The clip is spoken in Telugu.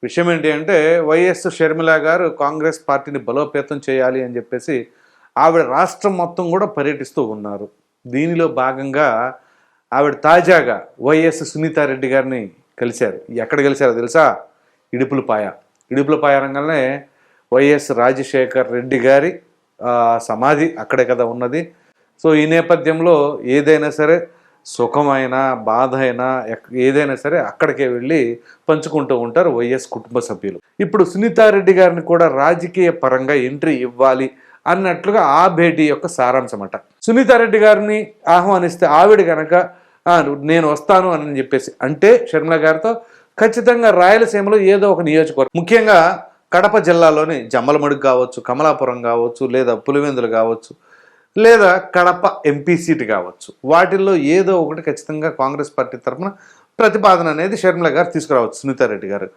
విషయం ఏంటి అంటే వైఎస్ షర్మిల గారు కాంగ్రెస్ పార్టీని బలోపేతం చేయాలి అని చెప్పేసి ఆవిడ రాష్ట్రం మొత్తం కూడా పర్యటిస్తూ ఉన్నారు. దీనిలో భాగంగా ఆవిడ తాజాగా వైఎస్ సునీతారెడ్డి గారిని కలిశారు. ఎక్కడ కలిశారో తెలుసా? ఇడుపులపాయ. ఇడుపులపాయ అనగానే వైఎస్ రాజశేఖర్ రెడ్డి గారి సమాధి అక్కడే కదా ఉన్నది. సో ఈ నేపథ్యంలో ఏదైనా సరే సుఖమైనా బాధ అయినా ఏదైనా సరే అక్కడికే వెళ్ళి పంచుకుంటూ ఉంటారు వైఎస్ కుటుంబ సభ్యులు. ఇప్పుడు సునీతారెడ్డి గారిని కూడా రాజకీయ పరంగా ఎంట్రీ ఇవ్వాలి అన్నట్లుగా ఆ భేటీ యొక్క సారాంశం అట. సునీతారెడ్డి గారిని ఆహ్వానిస్తే ఆవిడ కనుక నేను వస్తాను అని చెప్పేసి అంటే షర్మిల గారితో ఖచ్చితంగా రాయలసీమలో ఏదో ఒక నియోజకవర్గం, ముఖ్యంగా కడప జిల్లాలోని జమ్మలమడుగు కావచ్చు, కమలాపురం కావచ్చు, లేదా పులివెందులు కావచ్చు, లేదా కడప ఎంపీ సీటు కావచ్చు, వాటిల్లో ఏదో ఒకటి ఖచ్చితంగా కాంగ్రెస్ పార్టీ తరఫున ప్రతిపాదన అనేది షర్మిల గారు తీసుకురావచ్చు సునీతారెడ్డి గారు.